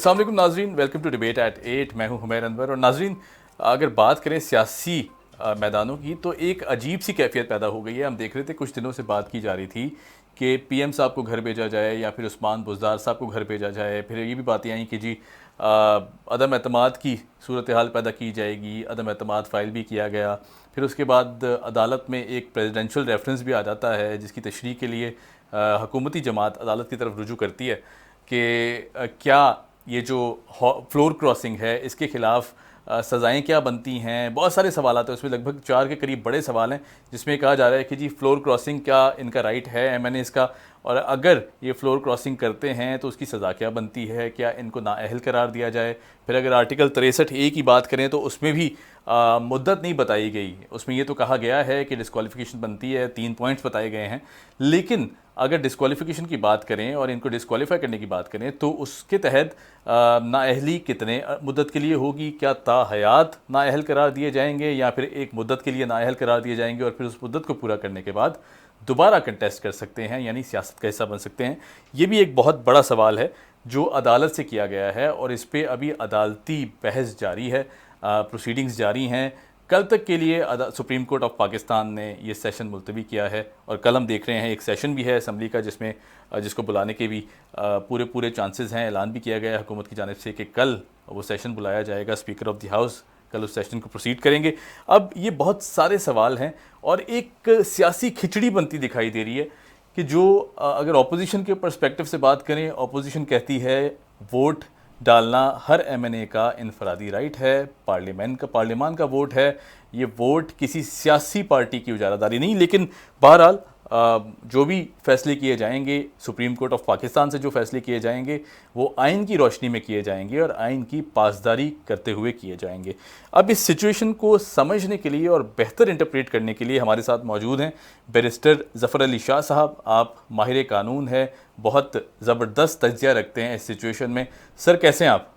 अस्सलाम वालेकुम नाजरीन, वेलकम टू डिबेट एट 8। मैं हूं हुमैर अनवर। और नाजरीन, अगर बात करें सियासी मैदानों की तो एक अजीब सी कैफियत पैदा हो गई है। हम देख रहे थे कुछ दिनों से बात की जा रही थी कि पीएम साहब को घर भेजा जाए या फिर उस्मान बुज़दार साहब को घर भेजा जाए। फिर ये भी बातें आई कि जी अदम एतमाद की सूरत हाल पैदा की जाएगी, अदम एतमाद फ़ाइल भी किया गया। फिर उसके बाद अदालत में एक प्रेसिडेंशियल रेफरेंस भी आ जाता है जिसकी तशरीह के लिए हुकूमती जमात अदालत की तरफ रुजू करती है कि क्या ये जो फ्लोर क्रॉसिंग है इसके ख़िलाफ़ सज़ाएँ क्या बनती हैं। बहुत सारे सवाल आते हैं, उसमें लगभग 4 के करीब बड़े सवाल हैं जिसमें कहा जा रहा है कि जी फ्लोर क्रॉसिंग क्या इनका राइट है एमएनएस का, और अगर ये फ्लोर क्रॉसिंग करते हैं तो उसकी सज़ा क्या बनती है, क्या इनको नाअहल करार दिया जाए। फिर अगर आर्टिकल 63A की बात करें तो उसमें भी मुद्दत नहीं बताई गई। उसमें ये तो कहा गया है कि डिस्क्वालिफिकेशन बनती है, 3 पॉइंट्स बताए गए हैं। लेकिन अगर डिस्क्वालिफिकेशन की बात करें और इनको डिस्क्वालीफाई करने की बात करें तो उसके तहत नाअहली कितने मुद्दत के लिए होगी, क्या ताहयात नाअहल करार दिए जाएंगे या फिर एक मुद्दत के लिए नाअहल करार दिए जाएंगे और फिर उस मुद्दत को पूरा करने के बाद दोबारा कंटेस्ट कर सकते हैं, यानी सियासत का हिस्सा बन सकते हैं। ये भी एक बहुत बड़ा सवाल है जो अदालत से किया गया है और इस पर अभी अदालती बहस जारी है, प्रोसीडिंग्स जारी हैं। कल तक के लिए सुप्रीम कोर्ट ऑफ पाकिस्तान ने ये सेशन मुलतवी किया है और कल हम देख रहे हैं एक सेशन भी है असम्बली का जिसमें जिसको बुलाने के भी पूरे चांसेस हैं। ऐलान भी किया गया है हुकूमत की जानिब से कि कल वो सेशन बुलाया जाएगा। स्पीकर ऑफ द हाउस कल उस सेशन को प्रोसीड करेंगे। अब ये बहुत सारे सवाल हैं और एक सियासी खिचड़ी बनती दिखाई दे रही है कि जो अगर अपोजिशन के पर्सपेक्टिव से बात करें, अपोजिशन कहती है वोट डालना हर एमएनए का इनफरादी राइट है, पार्लियामान का वोट है, ये वोट किसी सियासी पार्टी की उजारादारी नहीं। लेकिन बहरहाल जो भी फैसले किए जाएंगे सुप्रीम कोर्ट ऑफ पाकिस्तान से, जो फैसले किए जाएंगे वो आइन की रोशनी में किए जाएंगे और आइन की पासदारी करते हुए किए जाएंगे। अब इस सिचुएशन को समझने के लिए और बेहतर इंटरप्रेट करने के लिए हमारे साथ मौजूद हैं बैरिस्टर ज़फ़र अली शाह साहब। आप माहिर कानून है, बहुत ज़बरदस्त तज्ज़िया रखते हैं इस सिचुएशन में। सर कैसे हैं आप?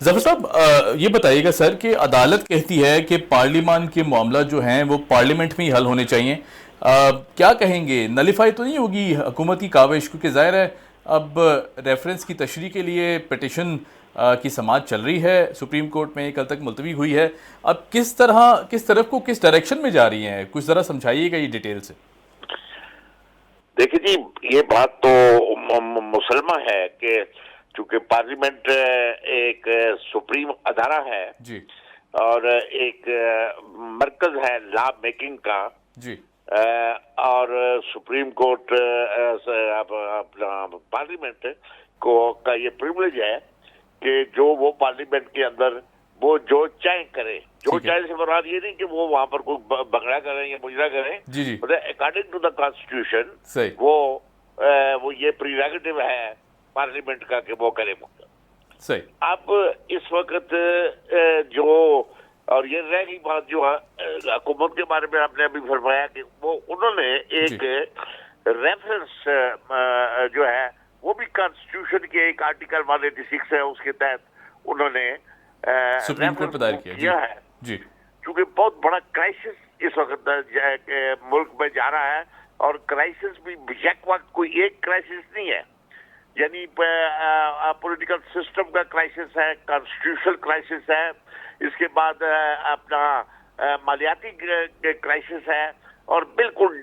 ज़फ़र साहब ये बताइएगा सर कि अदालत कहती है कि पार्लियामान के मामला जो हैं वो पार्लियामेंट में ही हल होने चाहिए। क्या कहेंगे, नलीफाई तो नहीं होगी हुकूमत की काविश? क्योंकि ज़ाहिर है अब रेफरेंस की तशरीह के लिए पिटिशन की समाअत चल रही है सुप्रीम कोर्ट में, कल तक मुलतवी हुई है। अब किस तरफ को किस डायरेक्शन में जा रही हैं, कुछ ज़रा समझाइएगा ये डिटेल से। देखिए जी, ये बात तो मुसलमा है कि चूंकि पार्लियामेंट एक सुप्रीम अदारा है जी, और एक मरकज है लॉ मेकिंग का जी, और सुप्रीम कोर्ट अपना पार्लियामेंट को का ये प्रिविलेज है कि जो वो पार्लियामेंट के अंदर वो जो चाहे करे, जो चाहे से मुराद ये नहीं कि वो वहां पर कोई बगड़ा करें या मुजरा करें। जी, जी, मतलब अकॉर्डिंग टू द कॉन्स्टिट्यूशन वो ये प्रीरेगेटिव है पार्लियामेंट का कि वो करे। सही। अब इस वक्त जो और ये रह गई बात जो हुकूमत के बारे में आपने अभी फरमाया कि वो उन्होंने एक रेफरेंस जो है वो भी कॉन्स्टिट्यूशन के एक आर्टिकल 186 है उसके तहत उन्होंने सुप्रीम कोर्ट दायर किया है जी। क्योंकि बहुत बड़ा क्राइसिस इस वक्त मुल्क में जा रहा है और क्राइसिस भी यक वक्त कोई एक क्राइसिस नहीं है, यानी पॉलिटिकल सिस्टम का क्राइसिस है, कॉन्स्टिट्यूशनल क्राइसिस है, इसके बाद अपना मालियाती क्राइसिस है और बिल्कुल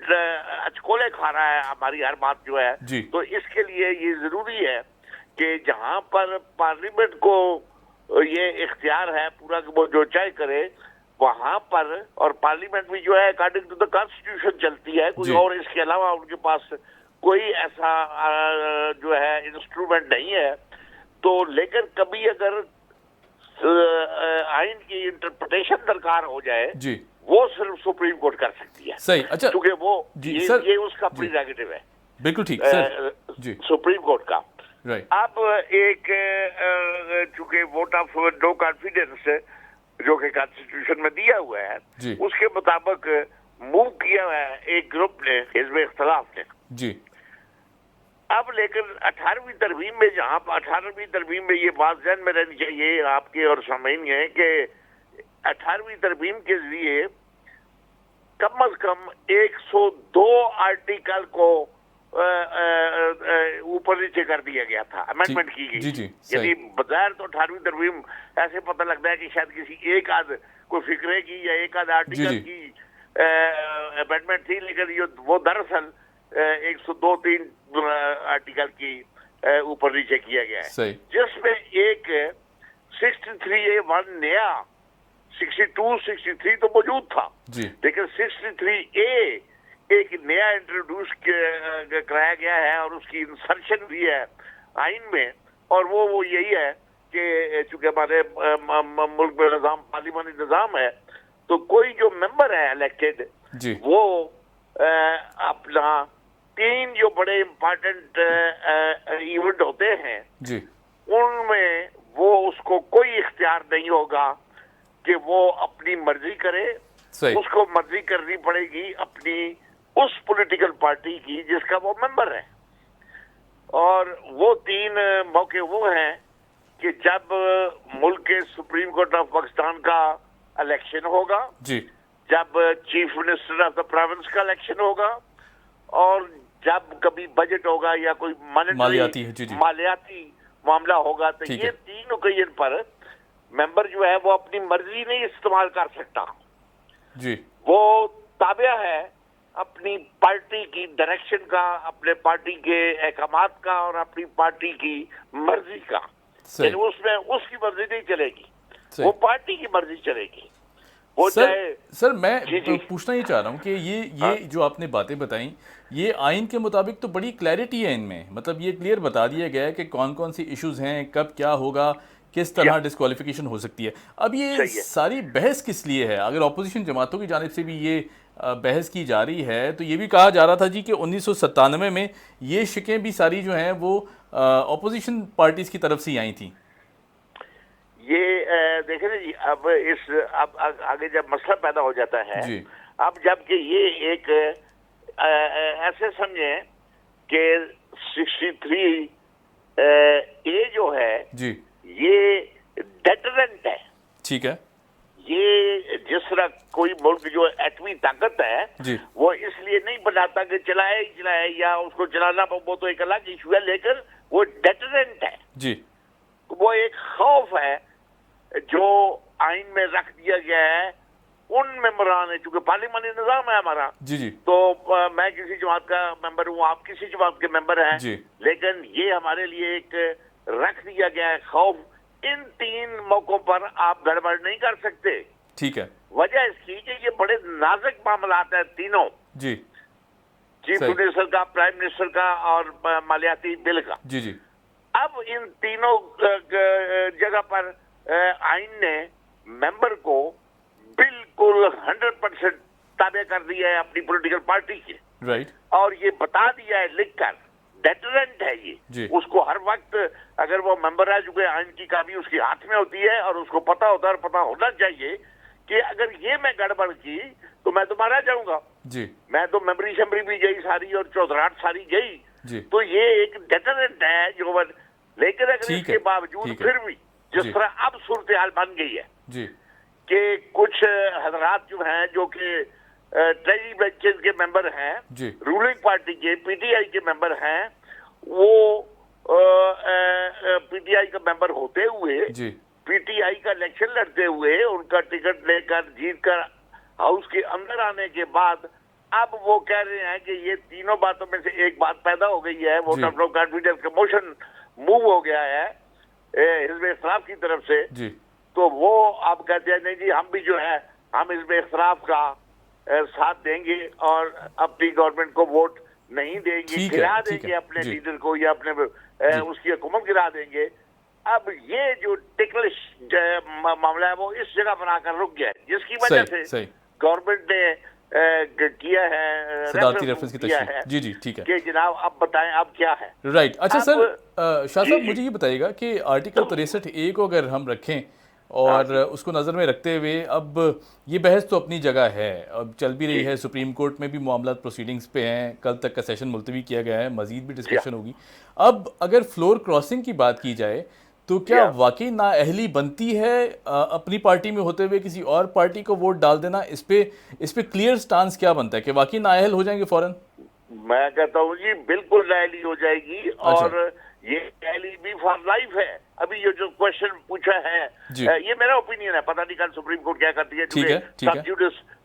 अचकोले खा रहा है हमारी हर बात जो है। तो इसके लिए ये जरूरी है कि जहां पर पार्लियामेंट को ये इख्तियार है पूरा वो जो चाहे करे वहां पर, और पार्लियामेंट भी जो है अकॉर्डिंग टू द कॉन्स्टिट्यूशन चलती है, कोई और इसके अलावा उनके पास कोई ऐसा जो है इंस्ट्रूमेंट नहीं है। तो लेकिन कभी अगर आइन की इंटरप्रिटेशन दरकार हो जाए जी, वो सिर्फ सुप्रीम कोर्ट कर सकती है। सही। अच्छा, क्योंकि वो ये उसका प्रीरेगेटिव है। बिल्कुल ठीक सर जी, सुप्रीम कोर्ट का। राइट। अब एक चूंकि वोट ऑफ नो कॉन्फिडेंस जो कि कॉन्स्टिट्यूशन में दिया हुआ है उसके मुताबिक मूव किया है एक ग्रुप ने, हिज़्ब इख्तिलाफ ने जी। अब लेकिन 18वीं तरमीम में, जहां 18वीं तरमीम में ये बात ज़हन में रहनी चाहिए आपके और सामीन है कि 18वीं तरमीम के जरिए कम अज कम 102 आर्टिकल को ऊपर ऊपर नीचे कर दिया गया था, अमेंडमेंट की गई। जी जी यदि सही बगैर तो 18वीं तरमीम ऐसे पता लगता है कि शायद किसी एक आध कोई फिक्रे की या एक आध आर्टिकल जी। की अमेंडमेंट थी, लेकिन ये वो दरअसल 102-3 आर्टिकल की ऊपर नीचे किया गया है, सही जिसमें एक 63A1 नया 62-63 तो मौजूद था, जी लेकिन 63A एक नया इंट्रोड्यूस कराया गया है और उसकी इंसर्शन भी है आइन में। और वो यही है कि चूंकि हमारे मुल्क में निज़ाम पार्लिमानी निज़ाम है, तो कोई जो मेंबर है इलेक्टेड, जी वो अपना 3 जो बड़े इम्पोर्टेंट इवेंट होते हैं जी उनमें वो उसको कोई इख्तियार नहीं होगा कि वो अपनी मर्जी करे। सही उसको मर्जी करनी पड़ेगी अपनी उस पॉलिटिकल पार्टी की जिसका वो मेंबर है। और वो 3 मौके वो हैं कि जब मुल्क के सुप्रीम कोर्ट ऑफ पाकिस्तान का इलेक्शन होगा, जी जब chief minister of the province का इलेक्शन होगा, और जब कभी बजट होगा या कोई मालियाती है, जी जी मालियाती मामला होगा। तो ठीक ये है। 3 ओकेजन पर मेंबर जो है वो अपनी मर्जी नहीं इस्तेमाल कर सकता, जी वो ताबिया है अपनी पार्टी की डायरेक्शन का, अपने पार्टी के अहकामात का और अपनी पार्टी की मर्जी का। सही लेकिन उसमें उसकी मर्जी नहीं चलेगी, सही। वो पार्टी की मर्जी चलेगी। वो चाहे सर मैं जी, जी। पूछना ही चाह रहा हूँ कि ये जो आपने बातें बताई, ये आइन के मुताबिक तो बड़ी क्लैरिटी है इनमें, मतलब ये क्लियर बता दिया गया है कि कौन कौन सी इश्यूज हैं, कब क्या होगा, किस तरह डिस्क्वालिफिकेशन हो सकती है। अब ये सही है। सारी बहस किस लिए है? अगर अपोजिशन जमातों की जानिब से भी ये बहस की जा रही है, तो ये भी कहा जा रहा था जी कि 1997 में ये शिकें भी सारी जो हैं वो अपोजिशन पार्टीज की तरफ से ही आई थी। ये देखें ना जी, अब आगे जब मसला पैदा हो जाता है, जी अब जबकि ये एक ऐसे समझे कि 63 ए जो है जी ये डेटरेंट है। ठीक है ये जिस तरह कोई मुल्क जो एटमी ताकत है जी वो इसलिए नहीं बनाता कि चलाए ही चलाए या उसको चलाना वो तो एक अलग इशू है, लेकिन वो डेटरेंट है, जी वो एक खौफ है जो आइन में रख दिया गया है उन मेंबरान है। चूंकि पार्लिमानी निजाम है हमारा, जी जी तो मैं किसी जमात का मेंबर हूँ, आप किसी जमात के मेंबर हैं, जी लेकिन ये हमारे लिए एक रख दिया गया है खौफ, इन 3 मौकों पर आप गड़बड़ नहीं कर सकते। ठीक है वजह इसकी कि ये बड़े नाजुक मामला है तीनों, जी चीफ सही। मिनिस्टर का, प्राइम मिनिस्टर का और मालियाती बिल का। जी जी अब इन तीनों जगह पर आइन ने मेंबर को बिल्कुल 100% ताबे कर दिया है अपनी पॉलिटिकल पार्टी के, राइट और ये बता दिया है लिखकर, डेटरेंट है जी। ये। उसको हर वक्त अगर वो मेंबर है, चूंकि आइन की काबी उसके हाथ में होती है और उसको पता होता है और पता होना चाहिए कि अगर ये मैं गड़बड़ की तो मैं तो मारा जाऊंगा। जी मैं तो मेमोरी शमरी भी गई सारी और चौधराट सारी गई, जी तो ये एक डेटरेंट है जो। लेकिन अगर ठीक इसके है, बावजूद ठीक है। फिर भी जी। जिस तरह अब सूरत हाल बन गई है जी कि कुछ हजरात जो हैं जो कि ट्रेजरी बेंचेस के मेंबर हैं, जी रूलिंग पार्टी के पीटीआई के मेंबर हैं, वो पीटीआई का मेंबर होते हुए, जी पीटीआई का इलेक्शन लड़ते हुए, उनका टिकट लेकर जीत कर हाउस के अंदर आने के बाद अब वो कह रहे हैं कि ये तीनों बातों में से एक बात पैदा हो गई है, वोट जी। ऑफ नो कॉन्फिडेंस का मोशन मूव हो गया है हिज़्ब इख्तिलाफ की तरफ से। जी तो वो आप कहते हैं नहीं जी हम भी जो है हम हिज़्ब इख्तिलाफ का साथ देंगे और अपनी गवर्नमेंट को वोट नहीं देंगे, ठीक है, गिरा ठीक देंगे है, अपने जी। लीडर को या अपने उसकी हुकूमत गिरा देंगे। अब ये जो टिकलिश मामला है वो इस जगह बनाकर रुक गया है, जिसकी वजह सही से सही गवर्नमेंट ने किया है सदारती रेफरेंस की किया तशरीह। है जी जी ठीक है कि जनाब अब बताएं अब क्या है। राइट। अच्छा अब- सर शाह जी, साहब जी। मुझे ये बताइएगा कि आर्टिकल 63A को अगर हम रखें और उसको नज़र में रखते हुए, अब ये बहस तो अपनी जगह है, अब चल भी रही है, सुप्रीम कोर्ट में भी मामला प्रोसीडिंग्स पे हैं, कल तक का सेशन मुलतवी किया गया है, मजीद भी डिस्कशन होगी। अब अगर फ्लोर क्रॉसिंग की बात की जाए तो क्या वाकई नाअहली बनती है अपनी पार्टी में होते हुए किसी और पार्टी को वोट डाल देना? इस पे क्लियर स्टांस क्या बनता है कि वाकई नाअहल हो जाएंगे फौरन? मैं कहता हूँ जी बिल्कुल न्यायालय हो जाएगी, और ये न्यायालय भी फॉर लाइफ है। अभी ये जो क्वेश्चन पूछा है, ये मेरा ओपिनियन है, पता नहीं कल सुप्रीम कोर्ट क्या करती है, ठीक है, ठीक है,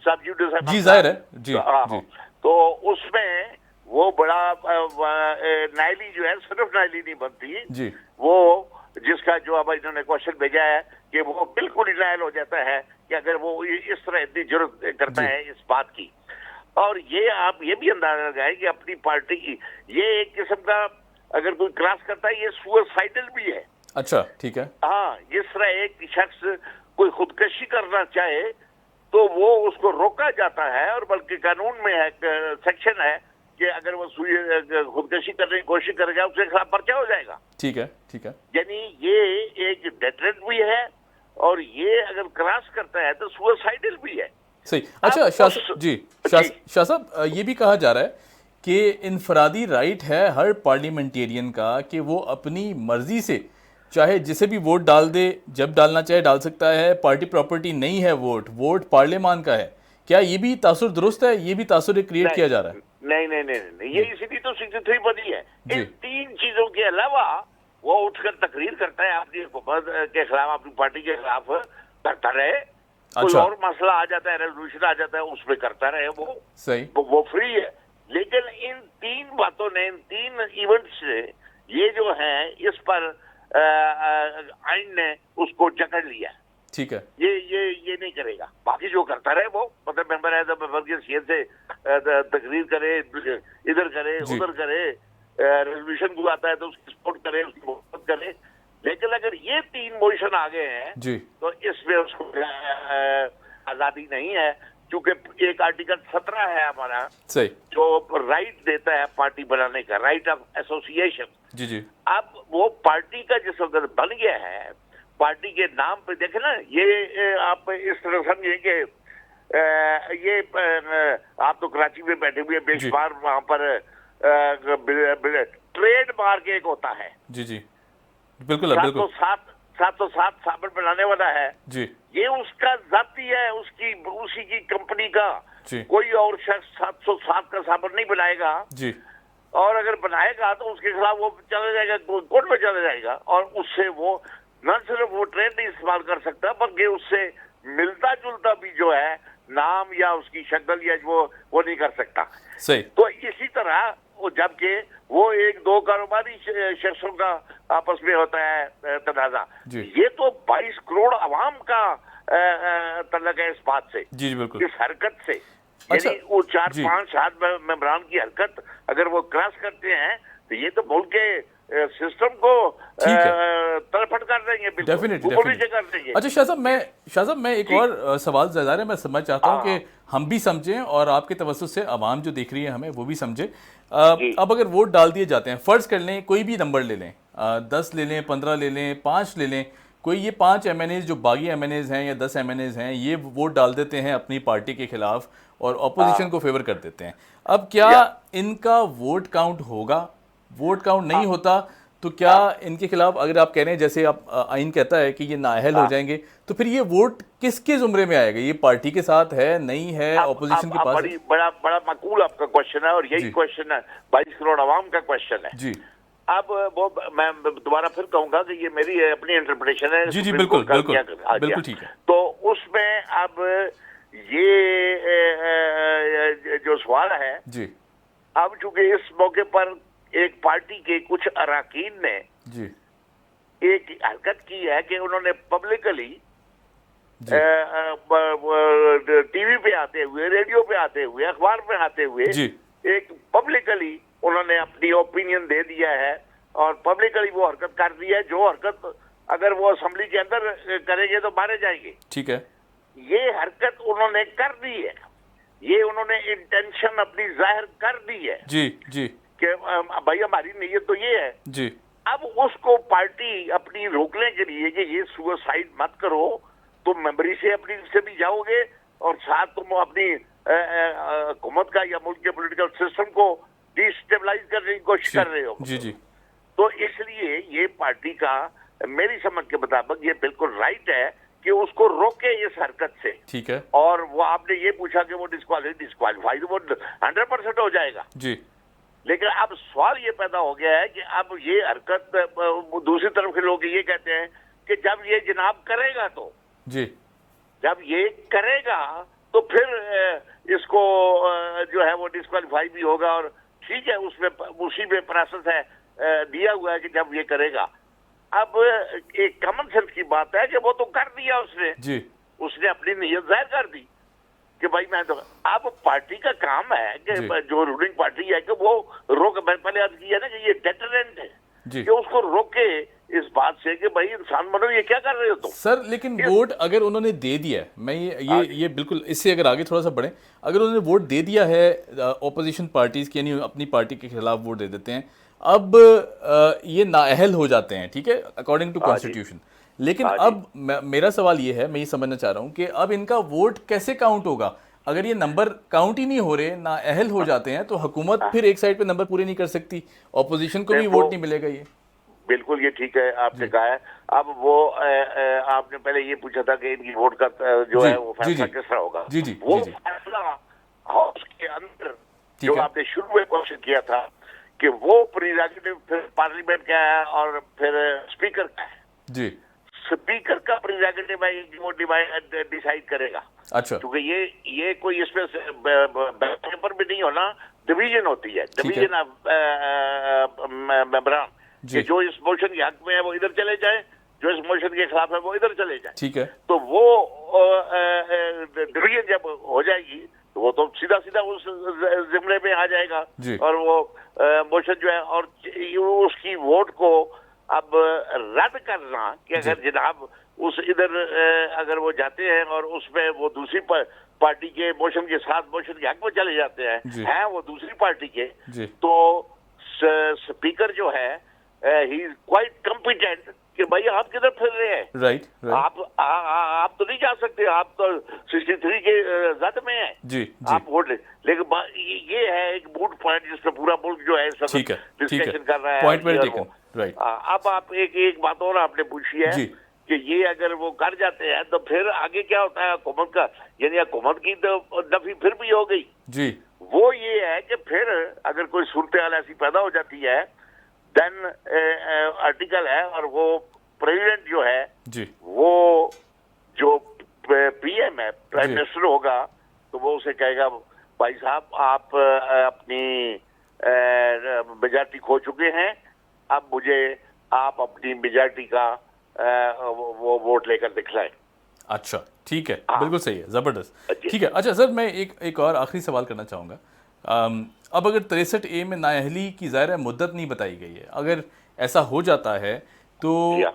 सब जुडिस है जी, जाहिर है, जी, जी, तो उसमें वो बड़ा न्यायालय जो है सिर्फ न्यायालय नहीं बनती जी, वो जिसका जो अब इन्होंने क्वेश्चन भेजा है कि वो बिल्कुल ही नायल हो जाता है कि अगर वो इस तरह इतनी जरूरत करता है इस बात की। और ये आप ये भी अंदाजा लगाए कि अपनी पार्टी की ये एक किस्म का अगर कोई क्रॉस करता है ये सुसाइडल भी है। अच्छा, ठीक है, हाँ, जिस तरह एक शख्स कोई खुदकशी करना चाहे तो वो उसको रोका जाता है, और बल्कि कानून में है सेक्शन है कि अगर वो खुदकशी करने की कोशिश करेगा उसके खिलाफ पर्चा हो जाएगा। ठीक है, ठीक है, यानी ये एक डेटरेंट भी है, और ये अगर क्रॉस करता है तो सुसाइडल भी है। सही। अच्छा शाह साहब, ये भी कहा जा रहा है कि इनफरादी राइट है हर पार्लियामेंटेरियन का कि वो अपनी मर्जी से चाहे जिसे भी वोट डाल दे, जब डालना चाहे डाल सकता है, पार्टी प्रॉपर्टी नहीं है वोट पार्लियामान का है। क्या ये भी तासुर दुरुस्त है? ये भी तासुर क्रिएट किया जा रहा है? नहीं, ये इसीलिए तो 63 बनी है। इन तीन चीजों के अलावा वो उठकर तकरीर करता है अपनी हुकूमत के खिलाफ, अपनी पार्टी के खिलाफ करता रहे। कोई और मसला आ जाता है, रेजोल्यूशन आ जाता है, उसमें करता रहे, वो सही, वो फ्री है। लेकिन इन तीन बातों ने, इन तीन इवेंट्स से ये जो है इस पर आइन ने उसको जकड़ लिया। ठीक है, ये नहीं करेगा। बाकी जो करता रहे वो, मतलब मेंबर है तो मेंबर के सीएम से तकरीर करे, इधर करे उधर करे, रेजोल्यूशन को आता है तो उसकी सपोर्ट करे, उसकी मोहब्बत करे। लेकिन अगर ये तीन मोशन आ गए हैं जी, तो इसमें उसको आजादी नहीं है, क्योंकि एक आर्टिकल 17 है हमारा सही, जो राइट देता है पार्टी बनाने का, राइट ऑफ एसोसिएशन। जी जी। अब वो पार्टी का जिस वक्त बन गया है, पार्टी के नाम पे देखे ना, ये आप इस तरह समझिए कि ये आप तो कराची में बैठे हुए, बेशुमार वहां पर ट्रेड मार्क एक होता है। जी जी, बिल्कुल बिल्कुल। 707 साबुन बनाने वाला है जी, ये उसका जाती है, उसी की कंपनी का जी। कोई और शख्स 707 का साबुन नहीं बनाएगा जी, और अगर बनाएगा तो उसके खिलाफ वो चला जाएगा, कोर्ट में चला जाएगा, और उससे वो न सिर्फ वो ट्रेड नहीं इस्तेमाल कर सकता बल्कि उससे मिलता जुलता भी जो है नाम या उसकी शक्ल या वो नहीं कर सकता। सही। तो इसी तरह वो जबकि वो एक दो कारोबारी शख्सों का आपस में होता है तनाजा, ये तो 22 करोड़ अवाम का तल्लक है इस बात से जी, जी बिल्कुल, इस हरकत से। अच्छा, यानी वो 4-5 मेंबरान की हरकत अगर वो क्रॉस करते हैं तो ये तो मुल्क के सिस्टम को तड़फड़ कर देंगे, डेफिनेटली कर देंगे। अच्छा शाह साहब, मैं एक और सवाल ज़ाहिर है मैं समझ चाहता हूँ कि हम भी समझें और आपके तवज्जुह से आवाम जो देख रही है हमें वो भी समझे। अब अगर वोट डाल दिए जाते हैं, फ़र्ज़ कर लें कोई भी नंबर ले लें, 10 ले लें, 15 ले लें, 5 ले लें, कोई ये 5 MNAs जो बागी MNAs हैं या 10 MNAs हैं, ये वोट डाल देते हैं अपनी पार्टी के खिलाफ और अपोजिशन को फेवर कर देते हैं। अब क्या इनका वोट काउंट होगा? वोट काउंट नहीं होता तो क्या इनके खिलाफ, अगर आप कह रहे हैं जैसे आप आइन कहता है कि ये नाअहल हो जाएंगे, तो फिर ये वोट किसके जुमरे में आएगा? ये पार्टी के साथ है, नहीं है, ऑपोजिशन के पास? बड़ा माकूल आपका क्वेश्चन है, और यही क्वेश्चन है 22 करोड़ आवाम का क्वेश्चन है जी। अब वो मैं दोबारा फिर कहूंगा कि ये मेरी अपनी इंटरप्रिटेशन है जी जी, बिल्कुल बिल्कुल बिल्कुल ठीक है। तो उसमें अब ये जो सवाल है जी, अब चूंकि इस मौके पर एक पार्टी के कुछ अरकान ने जी एक हरकत की है कि उन्होंने पब्लिकली टीवी पे आते हुए, रेडियो पे आते हुए, अखबार में आते हुए जी, एक पब्लिकली उन्होंने अपनी ओपिनियन दे दिया है और पब्लिकली वो हरकत कर दी है, जो हरकत अगर वो असेंबली के अंदर करेंगे तो मारे जाएंगे। ठीक है, ये हरकत उन्होंने कर दी है, ये उन्होंने इंटेंशन अपनी जाहिर कर दी है जी जी, कि भाई हमारी नीयत तो ये है जी। अब उसको पार्टी अपनी रोकने के लिए कि ये सुसाइड मत करो, तुम मेंबरी से अपनी से भी जाओगे और साथ तुम अपनी हुकूमत का या मुल्क के पॉलिटिकल सिस्टम को डिस्टेबलाइज करने की कोशिश कर रहे हो जी जी। तो इसलिए ये पार्टी का मेरी समझ के मुताबिक ये बिल्कुल राइट है कि उसको रोके इस हरकत से। ठीक है, और वो आपने ये पूछा कि वो डिस्क्वालीफाई, तो वो 100% हो जाएगा जी। लेकिन अब सवाल ये पैदा हो गया है कि अब ये हरकत दूसरी तरफ के लोग ये कहते हैं कि जब ये जनाब करेगा तो जी जब ये करेगा तो फिर इसको जो है वो डिस्क्वालीफाई भी होगा, और ठीक है उसमें उसी में प्रोसेस है दिया हुआ है कि जब ये करेगा। अब एक कॉमन सेंस की बात है कि वो तो कर दिया जी उसने अपनी नीयत जाहिर कर दी कि भाई मैं तो, अब पार्टी का काम है कि जो रूलिंग पार्टी है कि वो रोक, मैंने पहले अर्ज किया ना कि ये डेटरेंट है कि उसको रोके इस बात से कि भाई इंसान बनो ये क्या कर रहे हो तुम। सर लेकिन वोट अगर उन्होंने दे दिया है, मैं ये बिल्कुल इससे अगर आगे थोड़ा सा बढ़े, अगर उन्होंने वोट दे दिया है ऑपोजिशन पार्टीज की, यानी अपनी पार्टी के खिलाफ वोट दे देते हैं, अब ये नाअहल हो जाते हैं, ठीक है, अकॉर्डिंग टू कॉन्स्टिट्यूशन। लेकिन अब मेरा सवाल ये है, मैं ये समझना चाह रहा हूँ कि अब इनका वोट कैसे काउंट होगा? अगर ये नंबर काउंट ही नहीं हो रहे, नाअहल हो जाते हैं, तो हुकूमत फिर एक साइड पे नंबर पूरे नहीं कर सकती, ऑपोजिशन को भी वोट नहीं मिलेगा। ये बिल्कुल ये ठीक है आपने कहा है। अब वो आपने पहले ये पूछा था कि इनकी वोट का जो है वो फैसला किस तरह होगा। वो फैसला हाउस के अंदर जो आपने शुरू में क्वेश्चन किया था कि वो प्रीरोगेटिव फिर पार्लियामेंट का है और फिर स्पीकर का है। जी स्पीकर का प्रीरोगेटिव है वो डिसाइड करेगा। अच्छा, क्योंकि ये कोई इसमें पेपर भी नहीं होना, डिवीजन होती है, डिवीजन ऑफ मेंबरान कि जो इस मोशन के हक में है वो इधर चले जाए, जो इस मोशन के खिलाफ है वो इधर चले जाए। ठीक है, तो वो डिवीजन जब हो जाएगी तो वो तो सीधा सीधा उस जिम्मे में आ जाएगा और वो मोशन जो है और उसकी वोट को अब रद्द करना कि अगर जनाब उस इधर अगर वो जाते हैं और उसमें वो दूसरी पार्टी के मोशन के साथ मोशन के हक में चले जाते हैं वो दूसरी पार्टी के, तो स्पीकर जो है ही इज क्वाइट कॉम्पिटेंट कि भाई आप किधर फिर रहे हैं। राइट, आप तो नहीं जा सकते, आप तो 63 के जद में है जी, आप वोट ले। लेकिन ये है एक मूड पॉइंट जिसमें पूरा मुल्क जो है सब डिस्कशन कर रहा है। Point well taken, right. अब आप एक बात और आपने पूछी है कि ये अगर वो कर जाते हैं तो फिर आगे क्या होता है हुकूमत का, यानी हुकूमत की तो नफी फिर भी हो गई जी। वो ये है कि फिर अगर कोई सूरत हाल ऐसी पैदा हो जाती है, देन आर्टिकल है और वो प्रेसिडेंट जो है जी, वो जो पीएम है, प्राइम मिनिस्टर होगा, तो वो उसे कहेगा भाई साहब आप अपनी मेजॉरिटी खो चुके हैं, अब मुझे आप अपनी मेजॉरिटी का वो वोट लेकर दिखलाएं। अच्छा, ठीक है, बिल्कुल सही है, जबरदस्त, ठीक है। अच्छा सर, मैं एक और आखिरी सवाल करना चाहूँगा। अब अगर 63A में नाअहली की ज़ाहिर मुद्दत नहीं बताई गई है, अगर ऐसा हो जाता है तो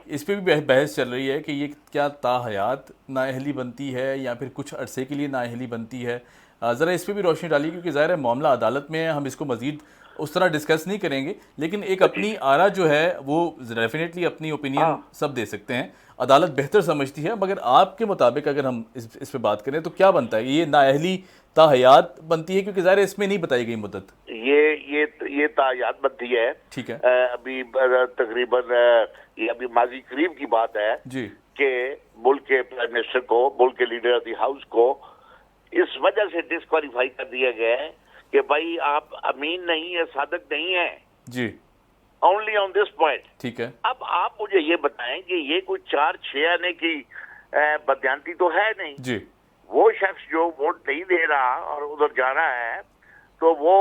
इस पर भी बहस चल रही है कि ये क्या ताहयात नाअहली बनती है या फिर कुछ अरसे के लिए नाअहली बनती है। ज़रा इस पर भी रोशनी डालिए, क्योंकि ज़ाहिर है मामला अदालत में है, हम इसको मज़ीद उस तरह डिस्कस नहीं करेंगे, लेकिन एक अपनी आरा जो है वो डेफिनेटली अपनी ओपिनियन सब दे सकते हैं, अदालत बेहतर समझती है, मगर आपके मुताबिक अगर हम इस पे बात करें तो क्या बनता है? ये नाअहली ताहयात बनती है, क्योंकि ज़ाहिर इसमें नहीं बताई गई मुद्दत। ये ताहयात बनती है, ठीक है। अभी तकरीबन ये अभी माजी करीब की बात है जी कि मुल्क के प्राइम मिनिस्टर को, मुल्क के लीडर ऑफ द हाउस को इस वजह से डिस्क्वालीफाई कर दिया गया है कि भाई आप अमीन नहीं है, सादक नहीं है जी, ओनली ऑन दिस पॉइंट, ठीक है। अब आप मुझे ये बताएं कि ये कोई 4-6 आने की बदयांती तो है नहीं जी। वो शख्स जो वोट नहीं दे रहा और उधर जा रहा है तो वो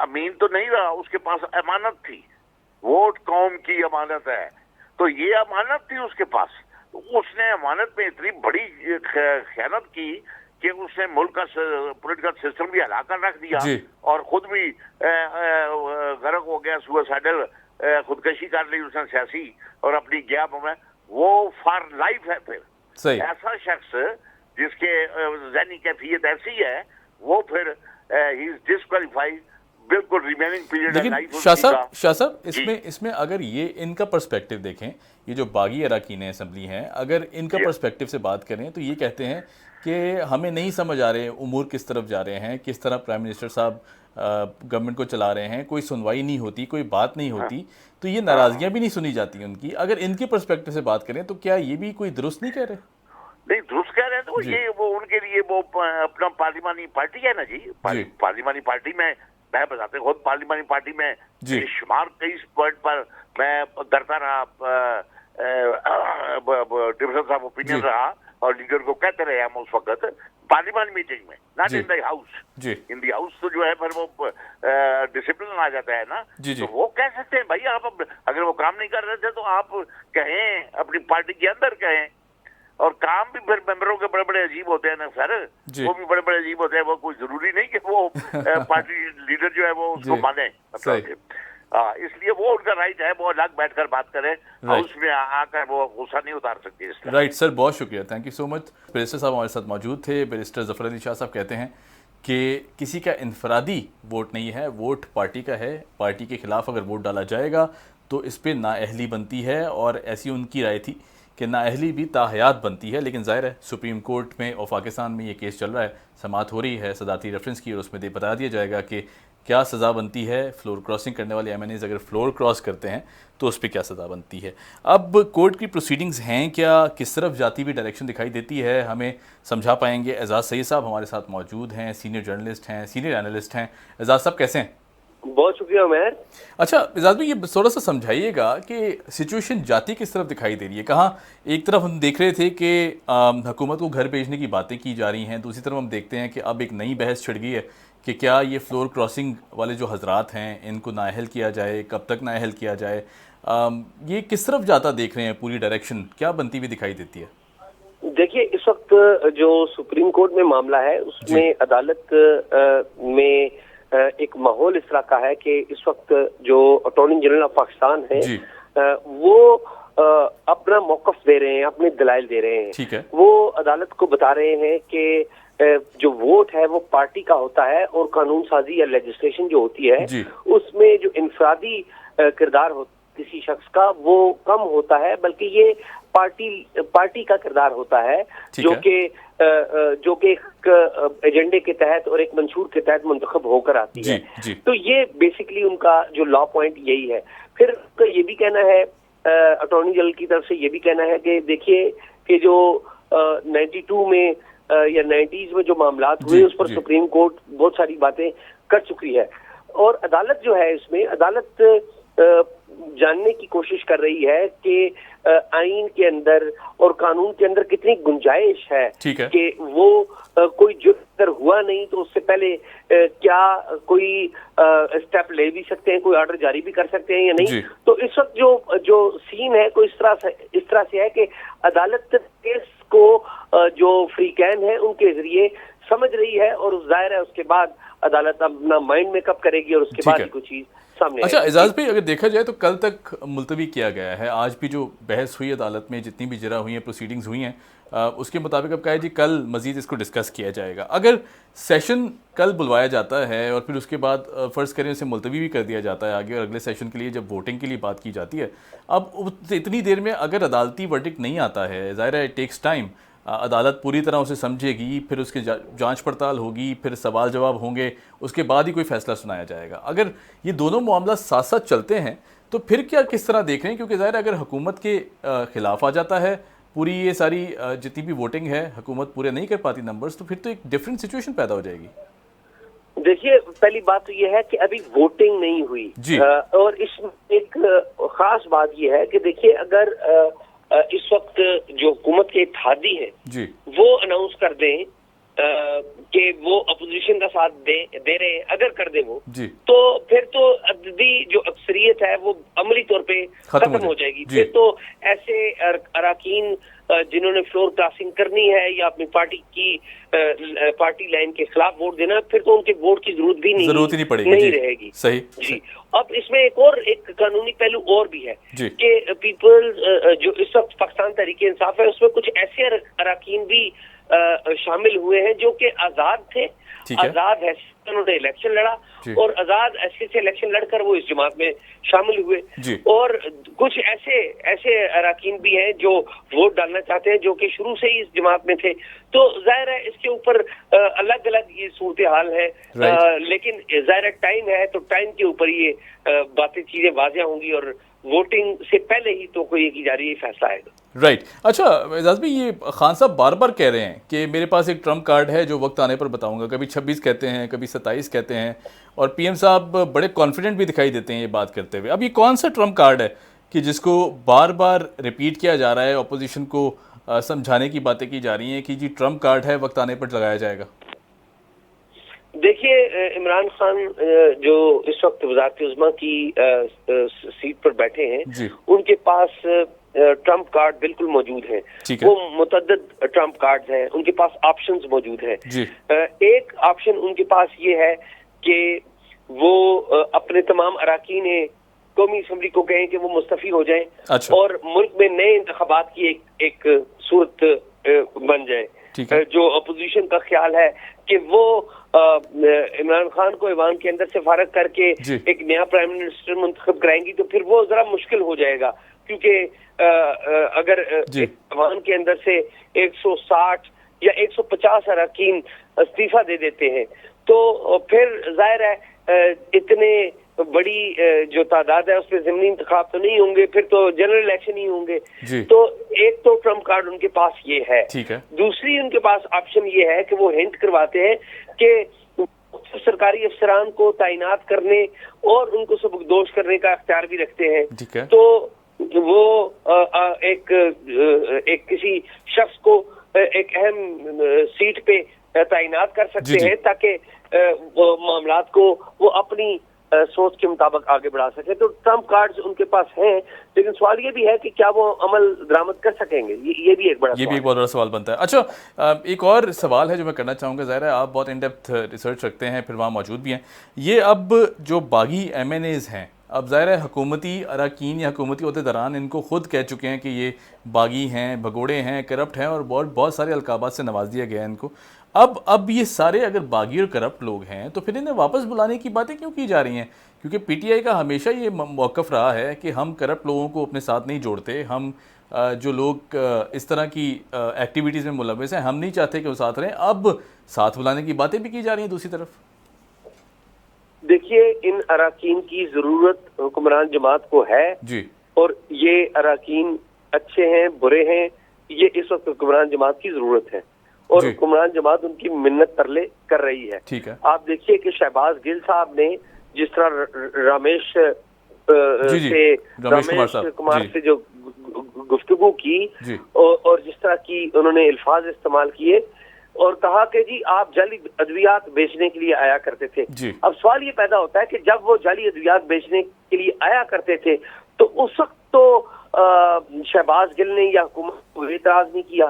अमीन तो नहीं रहा, उसके पास अमानत थी, वोट कौम की अमानत है, तो ये अमानत थी उसके पास, तो उसने अमानत में इतनी बड़ी खयानत की कि उसने मुल्क का पॉलिटिकल सिस्टम भी हिला कर रख दिया और खुद भी गर्क हो गया, सुसाइडल खुदकशी कर ली उसने सियासी और अपनी गैप में, वो फॉर लाइफ है। फिर सही ऐसा शख्स जिसके ज़हनी कैफियत ऐसी है वो फिर ही इज डिस्क्वालीफाइड, बिल्कुल remaining period of life. Shah साहब इसमें अगर ये इनका पर्सपेक्टिव देखें, ये जो बागी अरकान असेंबली हैं, अगर इनका पर्सपेक्टिव से बात करें तो ये कहते हैं कि हमें नहीं समझ आ रहे उमूर किस तरफ जा रहे हैं, किस तरह प्राइम मिनिस्टर साहब गवर्नमेंट को चला रहे हैं, कोई सुनवाई नहीं होती, कोई बात नहीं होती, तो ये नाराज़गियाँ भी नहीं सुनी जाती उनकी। अगर इनके पर्सपेक्टिव से बात करें तो क्या ये भी कोई दुरुस्त नहीं कह रहे? नहीं, दुरुस्त कह रहे हैं, तो ये वो उनके लिए वो अपना पार्लिमानी पार्टी है ना जी, पार्लिमानी पार्टी में मैं बताते खुद पार्लियामानी पार्टी में शुमार कई पॉइंट पर मैं डरता रहा, डिफरेंस ऑफ ओपिनियन रहा और लीडर को कहते रहे हम उस वक्त पार्लियामेंट मीटिंग में, not in the house. In the house तो जो है फिर वो डिसिप्लिन आ जाता है ना, तो वो कह सकते हैं भाई आप अगर वो काम नहीं कर रहे थे तो आप कहें, अपनी पार्टी के अंदर कहें। और काम भी फिर मेंबरों के बड़े बड़े अजीब होते हैं ना सर, वो भी बड़े बड़े अजीब होते हैं, वो कोई जरूरी नहीं कि वो पार्टी लीडर जो है वो उसको माने, मतलब इसलिए वो उनका राइट है, वो अलग बैठकर बात करें, हाउस में आकर वो गुस्सा नहीं उतार सकती। राइट सर, बहुत शुक्रिया, thank you so much. Barrister साहब हमारे साथ मौजूद थे। बैरिस्टर ज़फ़र अली शाह साहब कहते हैं कि किसी का इनफरादी वोट नहीं है, वोट पार्टी का है। पार्टी के खिलाफ अगर वोट डाला जाएगा तो इस पर नाअहली बनती है, और ऐसी उनकी राय थी कि नाअहली भी ताहयात बनती है। लेकिन ज़ाहिर है सुप्रीम कोर्ट में और पाकिस्तान में ये केस चल रहा है, समाअत हो रही है सदारती रेफरेंस की, और उसमें बता दिया जाएगा कि क्या सज़ा बनती है। फ्लोर क्रॉसिंग करने वाले MNAs अगर फ्लोर क्रॉस करते हैं तो उस पर क्या सज़ा बनती है। अब कोर्ट की प्रोसीडिंग्स हैं क्या, किस तरफ जाती हुई डायरेक्शन दिखाई देती है, हमें समझा पाएंगे। एजाज़ सईद साहब हमारे साथ मौजूद हैं, सीनियर जर्नलिस्ट हैं, सीनियर एनालिस्ट हैं। एजाज़ साहब कैसे हैं? बहुत शुक्रिया उमर। अच्छा एजाज़ भाई, ये थोड़ा सा समझाइएगा कि सिचुएशन जाती किस तरफ दिखाई दे रही है। कहाँ एक तरफ हम देख रहे थे कि हुकूमत को घर भेजने की बातें की जा रही हैं, दूसरी तरफ हम देखते हैं कि अब एक नई बहस छिड़ गई है कि क्या ये फ्लोर क्रॉसिंग वाले जो हजरात हैं इनको नाअहल किया जाए, कब तक नाअहल किया जाए। ये किस तरफ जाता देख रहे हैं, पूरी डायरेक्शन क्या बनती हुई दिखाई देती है? देखिए, इस वक्त जो सुप्रीम कोर्ट में मामला है उसमें अदालत में एक माहौल इस तरह का है कि इस वक्त जो अटॉर्नी जनरल ऑफ पाकिस्तान है वो अपना मौकफ दे रहे हैं, अपने दलाइल दे रहे हैं। ठीक है। वो अदालत को बता रहे हैं कि जो वोट है वो पार्टी का होता है, और कानून साजी या लेजिस्लेशन जो होती है उसमें जो इंफरादी किरदार होता है किसी शख्स का वो कम होता है, बल्कि ये पार्टी का किरदार होता है जो कि एक एजेंडे के तहत और एक मंशूर के तहत मुंतखब होकर आती है। तो ये बेसिकली उनका जो लॉ पॉइंट यही है। फिर तो ये भी कहना है अटॉर्नी जनरल की तरफ से, ये भी कहना है कि देखिए कि जो 92 में या 90s में जो मामलात हुए उस पर सुप्रीम कोर्ट बहुत सारी बातें कर चुकी है, और अदालत जो है इसमें अदालत जानने की कोशिश कर रही है कि आइन के अंदर और कानून के अंदर कितनी गुंजाइश है कि वो कोई जुर्म अगर हुआ नहीं तो उससे पहले क्या कोई स्टेप ले भी सकते हैं, कोई ऑर्डर जारी भी कर सकते हैं या नहीं। तो इस वक्त जो सीन है कोई इस तरह से है कि अदालत केस को जो फ्री कैन है उनके जरिए समझ रही है, और जाहिर है उसके बाद अदालत अपना माइंड मेकअप करेगी और उसके बाद कोई चीज सामने। अच्छा एजाज भाई, अगर देखा जाए तो कल तक मुलतवी किया गया है। आज भी जो बहस हुई अदालत में, जितनी भी जरा हुई हैं, प्रोसीडिंग्स हुई हैं, उसके मुताबिक अब कहा है जी कल मजीद इसको डिस्कस किया जाएगा। अगर सेशन कल बुलवाया जाता है और फिर उसके बाद फ़र्ज़ करें उसे मुलतवी भी कर दिया जाता है आगे, और अगले सेशन के लिए जब वोटिंग के लिए बात की जाती है, अब इतनी देर में अगर अदालती वर्डिक्ट नहीं आता है, ज़ाहिर है इट टेक्स टाइम, अदालत पूरी तरह उसे समझेगी, फिर उसकी जांच पड़ताल होगी, फिर सवाल जवाब होंगे, उसके बाद ही कोई फैसला सुनाया जाएगा। अगर ये दोनों मामला साथ साथ चलते हैं तो फिर क्या किस तरह देख रहे हैं, क्योंकि ज़ाहिर अगर हुकूमत के ख़िलाफ़ आ जाता है पूरी ये सारी जितनी भी वोटिंग है, हुकूमत पूरे नहीं कर पाती नंबर्स, तो फिर तो एक डिफरेंट सिचुएशन पैदा हो जाएगी। देखिए, पहली बात तो ये है कि अभी वोटिंग नहीं हुई जी। और इसमें एक खास बात ये है कि देखिए अगर इस वक्त जो हुकूमत के इत्तेहादी है जी, वो अनाउंस कर दें कि वो अपोजिशन का साथ दे रहे हैं, अगर कर दे वो जी, तो फिर तो अददी जो अक्सरियत है वो अमली तौर पे खत्म हो जाएगी। फिर तो ऐसे अराकीन जिन्होंने फ्लोर क्रॉसिंग करनी है या अपनी पार्टी लाइन के खिलाफ वोट देना, फिर तो उनके वोट की जरूरत ही नहीं पड़ेगी, नहीं रहेगी। सही जी। अब इसमें एक कानूनी पहलू और भी है कि पीपल जो इस वक्त पाकिस्तान तहरीक-ए-इंसाफ है उसमें कुछ ऐसे अराकीन भी शामिल हुए हैं जो कि आजाद थे, आजाद है, उन्होंने इलेक्शन लड़ा और आजाद ऐसे से इलेक्शन लड़कर वो इस जमात में शामिल हुए, और कुछ ऐसे अराकीन भी हैं जो वोट डालना चाहते हैं जो कि शुरू से ही इस जमात में थे। तो जाहिर है इसके ऊपर अलग अलग ये सूरत हाल है, लेकिन जाहिर टाइम है तो टाइम के ऊपर ये बातें चीजें वाज़ेह होंगी और वोटिंग से पहले ही तो कोई की जा रही है फैसला आएगा। राइट अच्छा एजाज भाई, ये खान साहब बार बार कह रहे हैं कि मेरे पास एक ट्रम्प कार्ड है जो वक्त आने पर बताऊंगा, कभी 26 कहते हैं, कभी 27 कहते हैं, और पीएम साहब बड़े कॉन्फिडेंट भी दिखाई देते हैं ये बात करते हुए। अब ये कौन सा ट्रम्प कार्ड है कि जिसको बार बार रिपीट किया जा रहा है, अपोजिशन को समझाने की बातें की जा रही हैं कि जी ट्रम्प कार्ड है, वक्त आने पर लगाया जाएगा? देखिए, इमरान खान जो इस वक्त वज़ारत उज़्मा की सीट पर बैठे हैं, उनके पास ट्रम्प कार्ड बिल्कुल मौजूद है। वो मुतअद्दिद ट्रम्प कार्ड्स हैं, उनके पास ऑप्शंस मौजूद हैं। एक ऑप्शन उनके पास ये है कि वो अपने तमाम अराकीन कौमी असम्बली को कहें कि वो मुस्तफ़ी हो जाएं। अच्छा। और मुल्क में नए इंतखाबात की एक सूरत बन जाए। जो अपोजिशन का ख्याल है कि वो इमरान खान को ईवान के अंदर से फारग करके एक नया प्राइम मिनिस्टर मुंतखब कराएंगी, तो फिर वो जरा मुश्किल हो जाएगा, क्योंकि अगर ईवान के अंदर से 160 या 150 अरकान इस्तीफा दे देते हैं, तो फिर जाहिर है इतने बड़ी जो तादाद है उसमें ज़मीनी इंतखाब तो नहीं होंगे, फिर तो जनरल इलेक्शन ही होंगे। तो एक तो ट्रम्प कार्ड उनके पास ये है। दूसरी उनके पास ऑप्शन ये है कि वो हिंट करवाते हैं कि सरकारी अफसरान को तैनात करने और उनको सबकदोश करने का अख्तियार भी रखते हैं। तो वो एक किसी शख्स को एक अहम सीट पे तैनात कर सकते हैं ताकि मामलात को वो अपनी सोच के मुताबिक आगे बढ़ा सके। तो ट्रम्प कार्ड्स उनके पास हैं, लेकिन सवाल ये भी है कि क्या वो अमल दरामद कर सकेंगे, ये भी एक बड़ा ये भी एक बहुत बड़ा सवाल बनता है। अच्छा, एक और सवाल है जो मैं करना चाहूँगा, ज़ाहिर है आप बहुत इन डेप्थ रिसर्च रखते हैं, फिर वहाँ मौजूद भी हैं। ये अब जो बागी MNAs हैं, अब ज़ाहिर है हुकूमती अरकान या हुकूमती अहदेदारान इनको खुद कह चुके हैं कि ये बागी हैं, भगोड़े हैं, करप्ट हैं, और बहुत सारे अलकाबात से नवाज दिया गया है इनको। अब ये सारे अगर बागी और करप्ट लोग हैं, तो फिर इन्हें वापस बुलाने की बातें क्यों की जा रही हैं? क्योंकि PTI का हमेशा ये मौक़िफ़ रहा है कि हम करप्ट लोगों को अपने साथ नहीं जोड़ते, हम जो लोग इस तरह की एक्टिविटीज़ में मुलव्वस हैं, हम नहीं चाहते कि वो साथ रहें। अब साथ बुलाने की बातें भी की जा रही हैं दूसरी तरफ। देखिए, इन अराकीन की ज़रूरत हुक्मरान जमात को है जी, और ये अराकीन अच्छे हैं बुरे हैं, ये इस वक्त हुक्मरान जमात की ज़रूरत है, और हुक्मरान जमात उनकी मिन्नत तरले कर रही है। ठीक है। आप देखिए कि शहबाज गिल साहब ने जिस तरह रमेश कुमार से जो गुफ्तगू की और जिस तरह की उन्होंने अल्फाज इस्तेमाल किए और कहा कि जी आप जाली अद्वियात बेचने के लिए आया करते थे। अब सवाल ये पैदा होता है कि जब वो जाली अद्वियात बेचने के लिए आया करते थे, तो उस वक्त तो शहबाज गिल ने या हुकूमत को एतराज नहीं किया,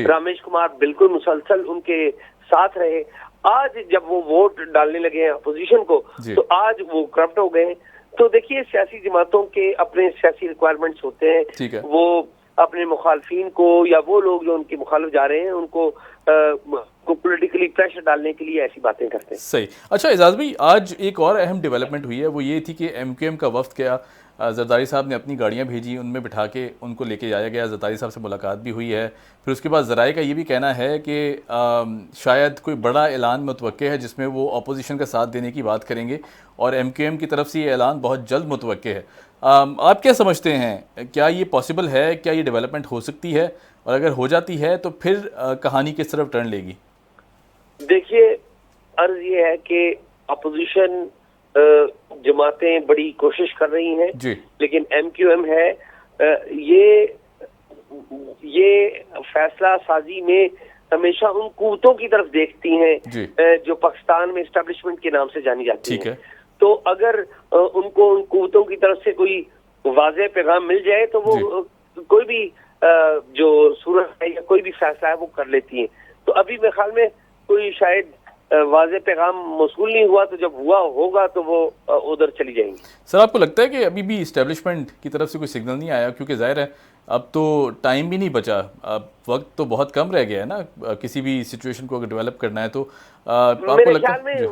रमेश कुमार बिल्कुल मुसलसल उनके साथ रहे। आज जब वो वोट डालने लगे हैं अपोजिशन को, तो आज वो करप्ट हो गए। तो देखिए, सियासी जमातों के अपने सियासी रिक्वायरमेंट्स होते हैं, वो अपने मुखालफिन को या वो लोग जो उनके मुखालिफ जा रहे हैं उनको पॉलिटिकली प्रेशर डालने के लिए ऐसी बातें करते हैं। सही। अच्छा एजाज भाई, आज एक और अहम डेवलपमेंट हुई है, वो ये थी कि MQM का वफ्द क्या जरदारी साहब ने अपनी गाड़ियां भेजी, उनमें बिठा के उनको लेके जाया गया, जरदारी साहब से मुलाकात भी हुई है। फिर उसके बाद ज़राए का ये भी कहना है कि शायद कोई बड़ा ऐलान मुतवक्के है जिसमें वो अपोजिशन का साथ देने की बात करेंगे, और MQM की तरफ से ये ऐलान बहुत जल्द मुतवक्के है। आप क्या समझते हैं, क्या ये पॉसिबल है, क्या ये डेवलपमेंट हो सकती है, और अगर हो जाती है तो फिर कहानी किस तरफ टर्न लेगी? देखिए, अर्ज ये है कि अपोजिशन जमातें बड़ी कोशिश कर रही हैं, लेकिन MQM है ये फैसला साजी में हमेशा उन कुव्वतों की तरफ देखती हैं जो पाकिस्तान में एस्टेब्लिशमेंट के नाम से जानी जाती है। तो अगर उनको उन कुव्वतों की तरफ से कोई वाज़ेह पैगाम मिल जाए तो वो कोई भी जो सूरत है या कोई भी फैसला है वो कर लेती हैं। तो अभी मेरे ख्याल में कोई शायद वाज़ेह पैगाम मौसूल नहीं हुआ, तो जब हुआ होगा तो वो उधर चली जाएंगी। सर, आपको लगता है कि अभी भी इस्टेब्लिशमेंट की तरफ से कोई सिग्नल नहीं आया? क्योंकि जाहिर है अब तो टाइम भी नहीं बचा, अब वक्त तो बहुत कम रह गया है ना, किसी भी सिचुएशन को अगर डेवलप करना है तो मेरे ख्याल में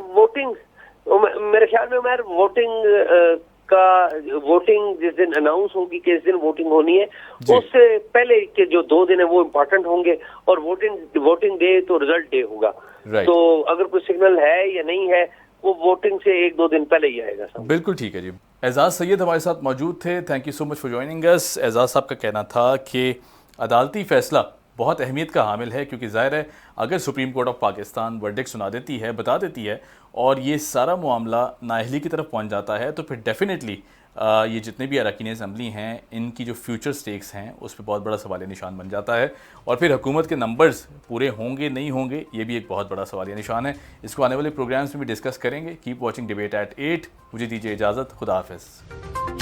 वोटिंग जिस दिन अनाउंस होगी कि इस दिन वोटिंग होनी है, उससे पहले के जो 2 दिन है वो इम्पोर्टेंट होंगे, और वोटिंग डे तो रिजल्ट डे होगा। तो अगर कोई सिग्नल है या नहीं है, वो वोटिंग से 1-2 दिन पहले ही आएगा। बिल्कुल ठीक है जी। एजाज सैयद हमारे साथ मौजूद थे, thank you so much for joining us. Ejaz साहब का कहना था कि अदालती फैसला बहुत अहमियत का हामिल है, क्योंकि ज़ाहिर है अगर supreme court of Pakistan verdict सुना देती है, बता देती है और ये सारा मामला नाअहली की तरफ पहुंच जाता है, तो फिर डेफिनेटली ये जितने भी अरकान असम्बली हैं इनकी जो फ्यूचर स्टेक्स हैं उस पर बहुत बड़ा सवालिया निशान बन जाता है, और फिर हुकूमत के नंबर्स पूरे होंगे नहीं होंगे ये भी एक बहुत बड़ा सवालिया निशान है। इसको आने वाले प्रोग्राम्स में भी डिस्कस करेंगे। Keep watching debate at 8। मुझे दीजिए इजाज़त। खुदा हाफिज़।